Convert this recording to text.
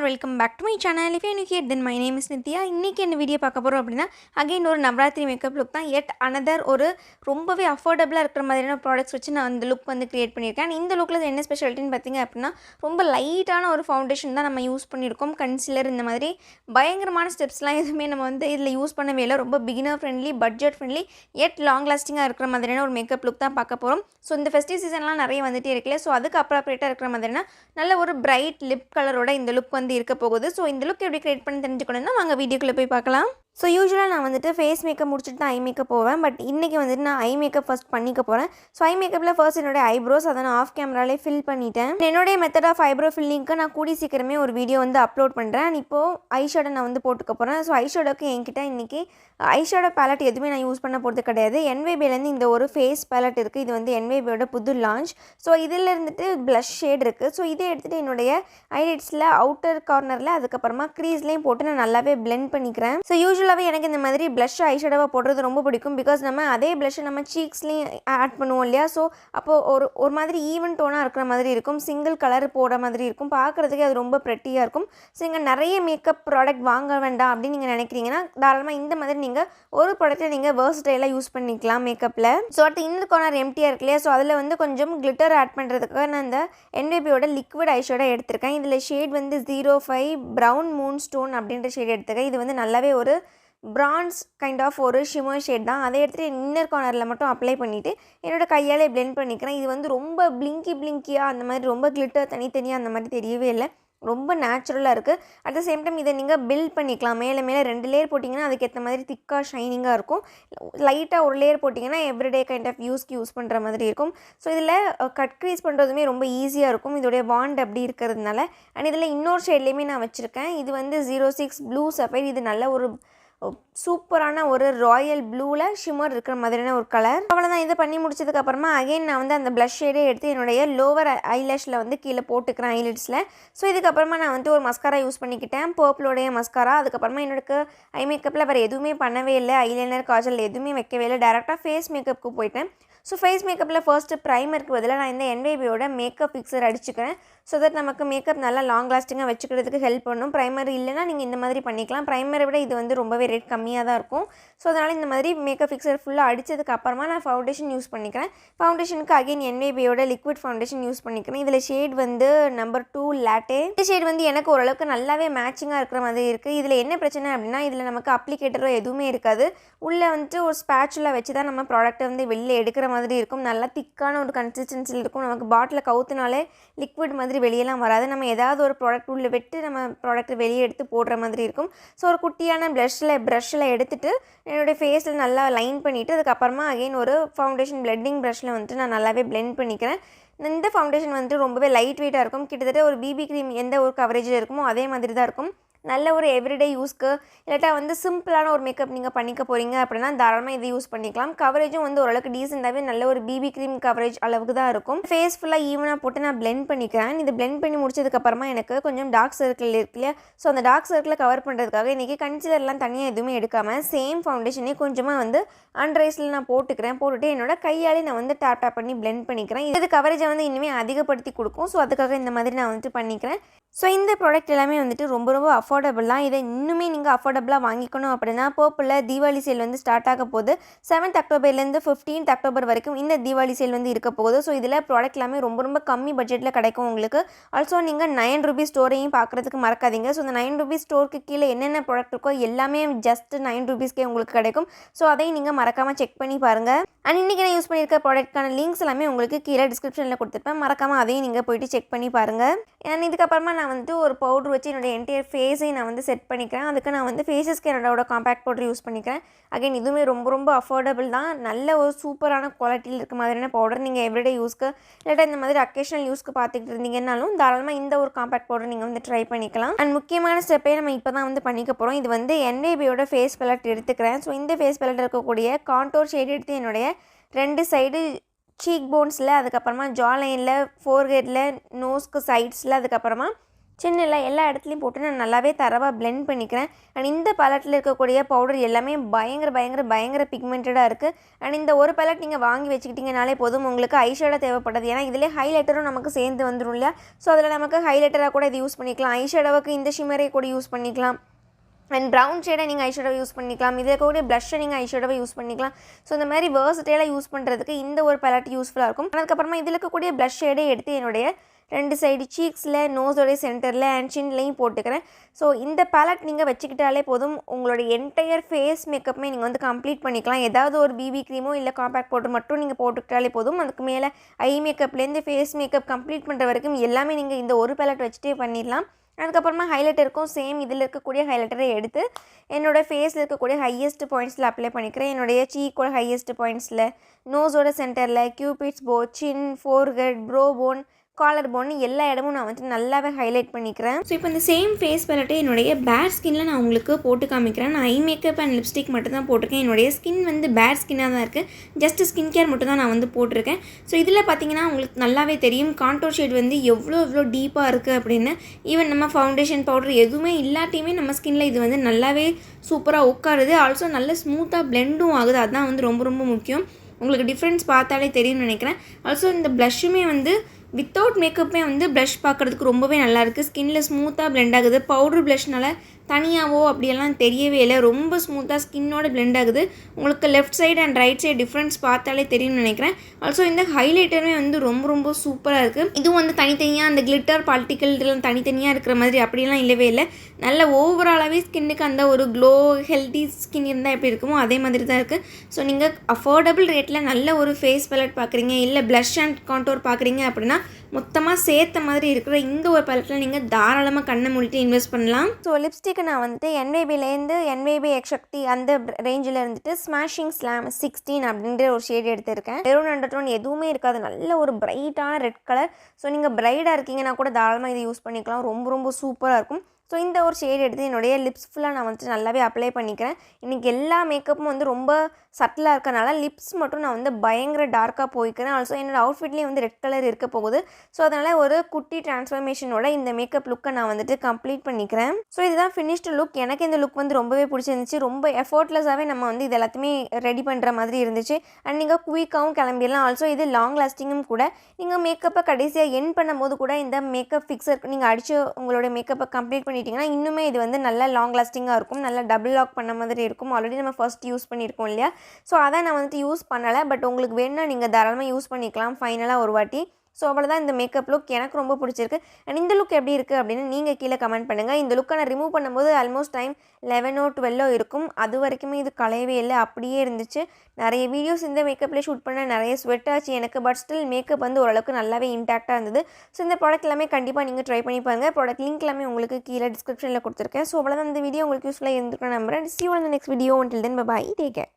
welcome back to my channel. If you are new here, then my name is Nithya. இன்னைக்கு என்ன video பார்க்க போறோம் அப்படினா again ஒரு நவராத்திரி மேக்கப் லுக் தான். yet another ஒரு ரொம்பவே அஃபோர்டபிளா இருக்கிற மாதிரியான ப்ராடக்ட்ஸ் வச்சு நான் அந்த லுக் வந்து கிரியேட் பண்ணியிருக்கேன். இந்த லுக்ல என்ன ஸ்பெஷாலிட்டின்னு பார்த்தீங்க அப்படின்னா ரொம்ப லைட்டான ஒரு ஃபவுண்டேஷன் தான் நம்ம யூஸ் பண்ணியிருக்கோம். கன்சீலர் இந்த மாதிரி பயங்கரமான ஸ்டெப்ஸ்லாம் எதுவுமே நம்ம வந்து இதில் யூஸ் பண்ணவே இல்லை. ரொம்ப beginner friendly, budget friendly, yet long லாஸ்டிங்காக இருக்கிற மாதிரியான ஒரு மேக்கப் லுக் தான் பார்க்க போகிறோம். ஸோ இந்த ஃபெஸ்டிவ் சீசன்லாம் நிறைய வந்துட்டே இருக்குல்ல, ஸோ அதுக்கு அப்ராப்ரியேட்டாக இருக்கிற மாதிரினா நல்ல ஒரு பிரைட் லிப் கலரோட இந்த லுக் வந்து இருக்க போகுது. ஸோ இந்த லுக் எப்படி கிரியேட் பண்ணி தெரிஞ்சுக்கணும்னா வாங்க வீடியோக்குள்ளே போய் பார்க்கலாம். ஸோ யூஸ்வலாக நான் வந்துட்டு ஃபேஸ் மேக்கப் முடிச்சுட்டு தான் ஐ மேக்கப் போவேன். பட் இன்றைக்கி வந்துட்டு நான் ஐ மேக்கப் ஃபஸ்ட் பண்ணிக்க போகிறேன். ஸோ ஐ மேக்கப்பில் ஃபர்ஸ்ட் என்னோடய ஐப்ரோஸ் அதை நான் ஆஃப் கேமராலே ஃபில் பண்ணிட்டேன். என்னுடைய மெத்தட் ஆஃப் ஐப்ரோ ஃபில்லிங்க்கு நான் கூடி சீக்கிரமே ஒரு வீடியோ வந்து அப்லோட் பண்ணுறேன். இப்போது ஐஷேடோ நான் வந்து போட்டுக்க போகிறேன். ஸோ ஐஷேடோக்கு என்கிட்ட இன்றைக்கி ஐஷேடோ பேலட் எதுவுமே நான் யூஸ் பண்ண போகிறது கிடையாது. NY Baeலேருந்து இந்த ஒரு ஃபேஸ் பேலட் இருக்குது. இது வந்து NY Baeயோட புது லான்ச். ஸோ இதில் இருந்துட்டு ப்ளஷ் ஷேட் இருக்குது. ஸோ இதை எடுத்துகிட்டு என்னுடைய ஐலிட்ஸில் அவுட்டர் கார்னரில் அதுக்கப்புறமா க்ரீஸ்லேயும் போட்டு நான் நல்லாவே பிளெண்ட் பண்ணிக்கிறேன். ஸோ யூஸ்வலாகவே எனக்கு இந்த மாதிரி ப்ளஷ் ஐஷேடோவாக போடுறது ரொம்ப பிடிக்கும். பிகாஸ் நம்ம அதே ப்ளஷ்ஷை நம்ம சீக்ஸ்லேயும் ஆட் பண்ணுவோம் இல்லையா. ஸோ அப்போது ஒரு மாதிரி ஈவன் டோனாக இருக்கிற மாதிரி இருக்கும். சிங்கிள் கலர் போடுற மாதிரி இருக்கும். பார்க்குறதுக்கே அது ரொம்ப ப்ரெட்டியாக இருக்கும். ஸோ இங்கே நிறைய மேக்கப் ப்ராடக்ட் வாங்க வேண்டாம் அப்படின்னு நீங்கள் நினைக்கிறீங்கன்னா தாராளமாக இந்த மாதிரி நீங்கள் ஒரு ப்ராடக்ட்டை நீங்கள் வெர்சடைலாக யூஸ் பண்ணிக்கலாம் மேக்கப்பில். ஸோ அடுத்து இந்த கார்னர் எம்டியாக இருக்கு இல்லையா. ஸோ அதில் வந்து கொஞ்சம் கிளிட்டர் ஆட் பண்ணுறதுக்காக நான் இந்த NY Baeயோட லிக்விட் ஐஷேடோ எடுத்திருக்கேன். இதில் ஷேட் வந்து 05 ப்ரௌன் மூன் ஸ்டோன் அப்படின்ற ஷேட் எடுத்துருக்கேன். இது வந்து நல்லாவே ஒரு பிரான்ஸ் கைண்ட் ஆஃப் ஒரு ஷிமர் ஷேட் தான். அதை எடுத்துகிட்டு இன்னர் கார்னரில் மட்டும் அப்ளை பண்ணிவிட்டு என்னோடய கையாலே பிளெண்ட் பண்ணிக்கிறேன். இது வந்து ரொம்ப பிளிங்கியாக அந்த மாதிரி ரொம்ப கிளிட்டர் தனித்தனியாக அந்த மாதிரி தெரியவே இல்லை. ரொம்ப நேச்சுரலாக இருக்குது. அட் த சேம் டைம் இதை நீங்கள் பில்ட் பண்ணிக்கலாம். மேலே 2 லேயர் போட்டிங்கன்னா அதுக்கேற்ற மாதிரி திக்காக ஷைனிங்காக இருக்கும். லைட்டாக ஒரு லேயர் போட்டிங்கன்னா எவ்ரிடே கைண்ட் ஆஃப் யூஸ் பண்ணுற மாதிரி இருக்கும். ஸோ இதில் கட் க்ரீஸ் பண்ணுறதுமே ரொம்ப ஈஸியாக இருக்கும். இதோடைய வாண்ட் அப்படி இருக்கிறதுனால. அண்ட் இதில் இன்னொரு ஷேட்லேயுமே நான் வச்சுருக்கேன். இது வந்து 06 ப்ளூ சஃபைர். இது நல்ல ஒரு சூப்பரான ஒரு ராயல் ப்ளூவில் ஷிம்மர் இருக்கிற மாதிரியான ஒரு கலர். அவ்வளோதான். இதை பண்ணி முடிச்சதுக்கப்புறமா அகைன் நான் வந்து அந்த ப்ளஷ் ஷேடே எடுத்து என்னுடைய லோவர் ஐலேஷில் வந்து கீழே போட்டுக்கிறேன் ஐலிட்ஸில். ஸோ இதுக்கப்புறமா நான் வந்து ஒரு மஸ்காரா யூஸ் பண்ணிக்கிட்டேன், பர்பிளோடைய மஸ்காரா. அதுக்கப்புறமா என்னோட ஐ மேக்கப்பில் வேறு எதுவுமே பண்ணவே இல்லை. ஐலைனர், காஜல் எதுவுமே வைக்கவே இல்லை. டேரெக்டாக ஃபேஸ் மேக்கப்புக்கு போயிட்டேன். ஸோ ஃபேஸ் மேக்கப்பில் ஃபர்ஸ்ட்டு ப்ரைமருக்கு பதிலாக நான் இந்த NY Baeயோட மேக்கப் ஃபிக்ஸர் அடிச்சுக்கிறேன். ஸோ தட் நமக்கு மேக்கப் நல்லா லாங் லாஸ்டிங்காக வச்சுக்கிறதுக்கு ஹெல்ப் பண்ணும். ப்ரைமர் இல்லைனா நீங்கள் இந்த மாதிரி பண்ணிக்கலாம். ப்ரைமரை விட இது வந்து ரொம்பவே ரேட் கம்மியாக தான் இருக்கும். ஸோ அதனால் இந்த மாதிரி மேக்கப் ஃபிக்ஸர் ஃபுல்லாக அடித்ததுக்கு அப்புறமா நான் ஃபவுண்டேஷன் யூஸ் பண்ணிக்கிறேன். ஃபவுண்டேஷனுக்கு அகைன் NY Baeயோட லிக்விட் ஃபவுண்டேஷன் யூஸ் பண்ணிக்கிறேன். இதில் ஷேட் வந்து நம்பர் 2 லாட்டே. இந்த ஷேட் வந்து எனக்கு ஓரளவுக்கு நல்லாவே மேட்சிங்காக இருக்கிற மாதிரி இருக்குது. இதில் என்ன பிரச்சனை அப்படின்னா இதில் நமக்கு அப்ளிகேட்டரோ எதுவுமே இருக்காது. உள்ளே வந்துட்டு ஒரு ஸ்பேச்சுலா வச்சு தான் நம்ம ப்ராடக்ட்டை வந்து வெளியே எடுக்கிற மாதிரி இருக்கும். நல்லா திக்கான ஒரு கன்சிஸ்டன்சியில் இருக்கும். நமக்கு பாட்டில் கவுத்துனாலே லிக்விட் மாதிரி வெளியெல்லாம் வராது. நம்ம ஏதாவது ஒரு ப்ராடக்ட் உள்ளே விட்டு நம்ம ப்ராடக்ட்டை வெளியே எடுத்து போடுற மாதிரி இருக்கும். ஸோ ஒரு குட்டியான ப்ரஷ்ஷில் எடுத்துகிட்டு என்னுடைய ஃபேஸில் நல்லா லைன் பண்ணிவிட்டு அதுக்கப்புறமா அகைன் ஒரு ஃபவுண்டேஷன் பிளெண்டிங் ப்ரஷ்ஷில் வந்துட்டு நான் நல்லாவே பிளெண்ட் பண்ணிக்கிறேன். இந்த ஃபவுண்டேஷன் வந்துட்டு ரொம்பவே லைட் வெயிட்டாக இருக்கும். கிட்டத்தட்ட ஒரு BB க்ரீம் எந்த ஒரு கவரேஜில் இருக்குமோ அதே மாதிரி தான் இருக்கும். நல்ல ஒரு எவ்ரிடே யூஸ்க்கு இல்லாட்டா வந்து சிம்பிளான ஒரு மேக்கப் நீங்கள் பண்ணிக்க போகிறீங்க அப்படின்னா தாராளமாக இதை யூஸ் பண்ணிக்கலாம். கவரேஜும் வந்து ஓரளவுக்கு டீசெண்டாகவே நல்ல ஒரு BB க்ரீம் கவரேஜ் அளவுக்கு தான் இருக்கும். ஃபேஸ் ஃபுல்லாக ஈவனாக போட்டு நான் பிளெண்ட் பண்ணிக்கிறேன். இது பிளெண்ட் பண்ணி முடிச்சதுக்கப்புறமா எனக்கு கொஞ்சம் டார்க் சர்க்கிள் இருக்கு இல்லையா. ஸோ அந்த டார்க் சர்க்கிளை கவர் பண்ணுறதுக்காக இன்றைக்கி கன்சிலர்லாம் தனியாக எதுவுமே எடுக்காமல் சேம் ஃபவுண்டேஷனே கொஞ்சமாக வந்து அண்ட்ரைஸில் நான் போட்டுட்டு என்னோட கையாலே நான் வந்து டேப் பண்ணி பிளெண்ட் பண்ணிக்கிறேன். இது கவரேஜை வந்து இன்னுமே அதிகப்படுத்தி கொடுக்கும். ஸோ அதுக்காக இந்த மாதிரி நான் வந்துட்டு பண்ணிக்கிறேன். ஸோ இந்த ப்ராடக்ட் எல்லாமே வந்துட்டு ரொம்ப அஃபோர்டபுள் தான். இதை இன்னுமே நீங்கள் அஃபோர்டபுளாக வாங்கிக்கணும் அப்படின்னா பர்பிளில் தீபாவளி சேல் வந்து ஸ்டார்ட் ஆக போகுது. 7th அக்டோபர்லேருந்து 15th அக்டோபர் வரைக்கும் இந்த தீபாவளி சேல் வந்து இருக்க போகுது. ஸோ இதில் ப்ராடக்ட் எல்லாமே ரொம்ப கம்மி பட்ஜெட்டில் கிடைக்கும் உங்களுக்கு. ஆல்சோ நீங்கள் 9 ரூபீஸ் ஸ்டோரையும் பார்க்குறதுக்கு மறக்காதீங்க. ஸோ இந்த 9 ரூபீஸ் ஸ்டோருக்கு கீழே என்னென்ன ப்ராடக்ட் இருக்கோ எல்லாமே ஜஸ்ட் 9 ரூபீஸ்க்கே உங்களுக்கு கிடைக்கும். ஸோ அதையும் நீங்கள் மறக்காமல் செக் பண்ணி பாருங்கள். அண்ட் இன்றைக்கி நான் யூஸ் பண்ணியிருக்க ப்ராடக்ட்கான லிங்க்ஸ் எல்லாமே உங்களுக்கு கீழே டிஸ்கிரிப்ஷனில் கொடுத்துருப்பேன். மறக்காமல் அதையும் நீங்கள் போய்ட்டு செக் பண்ணி பாருங்கள். அண்ட் இதுக்கப்புறமா நான் வந்து ஒரு பவுடர் வச்சு என்னோடய என்டையர் ஃபேஸையும் நான் வந்து செட் பண்ணிக்கிறேன். அதுக்கு நான் வந்து ஃபேஸஸ்க்கு என்னோட காம்பேக்ட் பவுடர் யூஸ் பண்ணிக்கிறேன். அகைன் இதுவுமே ரொம்ப ரொம்ப அஃபோர்டபுள் தான். நல்ல ஒரு சூப்பரான குவாலிட்டியில் இருக்க மாதிரியான பவுடர். நீங்கள் எவ்ரிடே யூஸ்க்கு இல்லாட்டா இந்த மாதிரி அக்கேஷனல் யூஸ்க்கு பார்த்துக்கிட்டு இருந்தீங்கன்னாலும் தாராளமாக இந்த ஒரு காம்பேக்ட் பவுடர் நீங்கள் வந்து ட்ரை பண்ணிக்கலாம். அண்ட் முக்கியமான ஸ்டெப்பே நம்ம இப்போ தான் வந்து பண்ணிக்க போகிறோம். இது வந்து NY Baeயோட ஃபேஸ் பேலட் எடுத்துக்கிறேன். ஸோ இந்த ஃபேஸ் பேலட் இருக்கக்கூடிய கான்டோர் ஷேட் எடுத்து என்னுடைய 2 சைடு சீக் போன்ஸில், அதுக்கப்புறமா ஜா லைனில், ஃபோர்ஹெட்டில், நோஸ்க்கு சைட்ஸில், அதுக்கப்புறமா சின்னல எல்லா இடத்துலையும் போட்டு நான் நல்லாவே தரவாக பிளெண்ட் பண்ணிக்கிறேன். அண்ட் இந்த பேலட்டில் இருக்கக்கூடிய பவுடர் எல்லாமே பயங்கர பிக்மெண்டடாக இருக்குது. அண்ட் இந்த ஒரு பேலட் நீங்கள் வாங்கி வச்சுக்கிட்டிங்கனாலே போதும். உங்களுக்கு ஐஷேடோ தேவைப்படாது. ஏன்னா இதிலே ஹைலைட்டரும் நமக்கு சேர்ந்து வந்துடும் இல்லையா? ஸோ அதில் நமக்கு ஹைலைட்டராக கூட இது யூஸ் பண்ணிக்கலாம். ஐஷேடோவுக்கு இந்த ஷிமரை கூட யூஸ் பண்ணிக்கலாம். அண்ட் ப்ரௌன் ஷேடை நீங்கள் ஐஷேடோவை யூஸ் பண்ணிக்கலாம். இதில் இருக்கக்கூடிய ப்ளஷ்ஷை நீங்கள் ஐஷேடோவை யூஸ் பண்ணிக்கலாம். ஸோ இந்த மாதிரி வேர்சடைலாக யூஸ் பண்ணுறதுக்கு இந்த ஒரு பேலட் யூஸ்ஃபுல்லாக இருக்கும். அதுக்கப்புறமா இதில் இருக்கக்கூடிய ப்ளஷ் ஷேடை எடுத்து என்னுடைய 2 சைடு சீக்ஸில், நோஸோடைய சென்டரில் அண்ட் சின்லையும் போட்டுக்கிறேன். ஸோ இந்த பேலட் நீங்கள் வச்சுக்கிட்டாலே போதும். உங்களுடைய என்டையர் ஃபேஸ் மேக்கப்புமே நீங்கள் வந்து கம்ப்ளீட் பண்ணிக்கலாம். ஏதாவது ஒரு BB க்ரீமோ இல்லை காம்பேக்ட் பவுடர் மட்டும் நீங்கள் போட்டுக்கிட்டாலே போதும். அதுக்கு மேலே ஐ மேக்கப்லேருந்து ஃபேஸ் மேக்கப் கம்ப்ளீட் பண்ணுற வரைக்கும் எல்லாமே நீங்கள் இந்த ஒரு பேலட் வச்சுட்டே பண்ணிடலாம். அதுக்கப்புறமா ஹைலைட்டருக்கும் சேம் இதில் இருக்கக்கூடிய ஹைலைட்டரை எடுத்து என்னோடய ஃபேஸில் இருக்கக்கூடிய ஹையஸ்ட் பாயிண்ட்ஸில் அப்ளை பண்ணிக்கிறேன். என்னுடைய சீக்கோட ஹையஸ்ட் பாயிண்ட்ஸில், நோஸோட சென்டரில், cupid's bow, chin, forehead, brow bone, collar bone எல்லா இடமும் நான் வந்து நல்லாவே ஹைலைட் பண்ணிக்கிறேன். ஸோ இப்போ இந்த சேம் ஃபேஸ் பேலட்டை என்னுடைய பேட் ஸ்கின்னில் நான் உங்களுக்கு போட்டு காமிக்கிறேன். நான் ஐ மேக்கப் அண்ட் லிப்ஸ்டிக் மட்டும் தான் போட்டிருக்கேன். என்னுடைய ஸ்கின் வந்து பேட் ஸ்கின்னாக தான் இருக்குது. ஜஸ்ட் ஸ்கின் கேர் மட்டும் தான் நான் வந்து போட்டிருக்கேன். ஸோ இதில் பார்த்தீங்கன்னா உங்களுக்கு நல்லாவே தெரியும் கான்டோர் ஷேட் வந்து எவ்வளோ டீப்பாக இருக்குது அப்படின்னு. ஈவன் நம்ம ஃபவுண்டேஷன் பவுடர் எதுவுமே இல்லாட்டியுமே நம்ம ஸ்கின்னில் இது வந்து நல்லாவே சூப்பராக உட்காருது. ஆல்சோ நல்ல ஸ்மூத்தாக பிளெண்டும் ஆகுது. அதுதான் வந்து ரொம்ப முக்கியம். உங்களுக்கு டிஃப்ரென்ஸ் பார்த்தாலே தெரியும்னு நினைக்கிறேன். ஆல்சோ இந்த ப்ளஷ்ஷுமே வந்து வித்தவுட் மேக்கப்புமே வந்து ப்ளஷ் பார்க்குறதுக்கு ரொம்பவே நல்லாயிருக்கு. ஸ்கின்னில் ஸ்மூத்தாக பிளெண்ட் ஆகுது. பவுடர் ப்ளஷ்னால தனியாகவோ அப்படியெல்லாம் தெரியவே இல்லை. ரொம்ப ஸ்மூத்தாக ஸ்கின்னோட பிளெண்ட் ஆகுது. உங்களுக்கு left side and right side difference பார்த்தாலே தெரியும்னு நினைக்கிறேன். ஆல்சோ இந்த ஹைலைட்டருமே வந்து ரொம்ப சூப்பராக இருக்குது. இதுவும் வந்து தனித்தனியாக அந்த கிளிட்டர் பார்ட்டிக்கல் இதெல்லாம் தனித்தனியாக இருக்கிற மாதிரி அப்படியெல்லாம் இல்லவே இல்லை. நல்ல ஓவராலாகவே ஸ்கின்னுக்கு அந்த ஒரு க்ளோ ஹெல்த்தி ஸ்கின் இருந்தால் எப்படி இருக்குமோ அதே மாதிரி தான் இருக்குது. ஸோ நீங்கள் அஃபோர்டபுள் ரேட்டில் நல்ல ஒரு ஃபேஸ் பேலட் பார்க்குறீங்க, இல்லை ப்ளஷ் அண்ட் கான்டோர் பார்க்குறீங்க அப்படின்னா மொத்தமாக சேர்த்த மாதிரி இருக்கிற இந்த ஒரு பேலட்டில் நீங்கள் தாராளமாக கண்ணை மூடிட்டு இன்வெஸ்ட் பண்ணலாம். ஸோ லிப்ஸ்டிக்கு நான் வந்து NY Baeலேருந்து NY Bae X Shakti அந்த ரேஞ்சில் இருந்துட்டு ஸ்மாஷிங் ஸ்லாம் 16 அப்படின்ற ஒரு ஷேட் எடுத்திருக்கேன். வெறும் அண்டர்டோன் எதுவுமே இருக்காது. நல்ல ஒரு பிரைட்டான ரெட் கலர். ஸோ நீங்கள் பிரைடாக இருக்கீங்கன்னா கூட தாராளமாக இதை யூஸ் பண்ணிக்கலாம். ரொம்ப சூப்பராக இருக்கும். ஸோ இந்த ஒரு ஷேட் எடுத்து என்னுடைய லிப்ஸ் ஃபுல்லாக நான் வந்துட்டு நல்லாவே அப்ளை பண்ணிக்கிறேன். இன்றைக்கி எல்லா மேக்கப்பும் வந்து ரொம்ப சட்டிலாக இருக்கனால லிப்ஸ் மட்டும் நான் வந்து பயங்கர டார்க்காக போய்க்கிறேன். ஆல்சோ என்னோடய அவுட்ஃபிட்லேயும் வந்து ரெட் கலர் இருக்க போகுது. ஸோ அதனால் ஒரு குட்டி டிரான்ஸ்ஃபர்மேஷனோட இந்த மேக்கப் லுக்கை நான் வந்துட்டு கம்ப்ளீட் பண்ணிக்கிறேன். ஸோ இதுதான் ஃபினிஷ்டு லுக். எனக்கு இந்த லுக் வந்து ரொம்பவே பிடிச்சிருந்துச்சு. ரொம்ப எஃபோர்ட்லெஸ்ஸாகவே நம்ம வந்து இது எல்லாத்தையுமே ரெடி பண்ணுற மாதிரி இருந்துச்சு. அண்ட் நீங்கள் குயிக்காகவும் கிளம்பிடலாம். ஆல்சோ இது லாங் லாஸ்டிங்கும் கூட. நீங்கள் மேக்கப்பை கடைசியாக எண்ட் பண்ணும்போது கூட இந்த மேக்கப் ஃபிக்ஸர் நீங்கள் அடித்து உங்களுடைய மேக்கப்பை கம்ப்ளீட் பண்ணிட்டீங்கன்னா இன்னுமே இது வந்து நல்லா லாங் லாஸ்டிங்காக இருக்கும். நல்லா டபுள் லாக் பண்ண மாதிரி இருக்கும். ஆல்ரெடி நம்ம ஃபர்ஸ்ட் யூஸ் பண்ணியிருக்கோம் இல்லையா? ஸோ அதை நான் வந்துட்டு யூஸ் பண்ணலை. பட் உங்களுக்கு வேணும்னா நீங்கள் தாராளமாக யூஸ் பண்ணிக்கலாம் ஃபைனலாக ஒரு வாட்டி. ஸோ அவ்வளோதான் இந்த மேக்கப் லுக். எனக்கு ரொம்ப பிடிச்சிருக்கு. அண்ட் இந்த லுக் எப்படி இருக்குது அப்படின்னு நீங்கள் கீழே கமெண்ட் பண்ணுங்கள். இந்த லுக்கை நான் ரிமூவ் பண்ணும்போது ஆல்மோஸ்ட் டைம் 11 or 12 இருக்கும். அது வரைக்குமே இது களையவே இல்லை, அப்படியே இருந்துச்சு. நிறைய வீடியோஸ் இந்த மேக்கப்லேயே ஷூட் பண்ண நிறைய ஸ்வெட் ஆச்சு எனக்கு. பட் ஸ்டில் மேக்கப் வந்து ஓரளவுக்கு நல்லாவே இன்டாக்டாக இருந்தது. ஸோ இந்த ப்ராடக்ட் எல்லாமே கண்டிப்பாக நீங்கள் ட்ரை பண்ணி பாருங்கள். ப்ராடக்ட் லிங்க் எல்லாமே உங்களுக்கு கீழே டிஸ்கிரிப்ஷனில் கொடுத்துருக்கேன். ஸோ அவ்வளோதான் இந்த வீடியோ உங்களுக்கு யூஸ்ஃபுல்லாக இருந்துருக்கேன் நம்புறேன். See you on the next video. Until then, bye bye. Take care.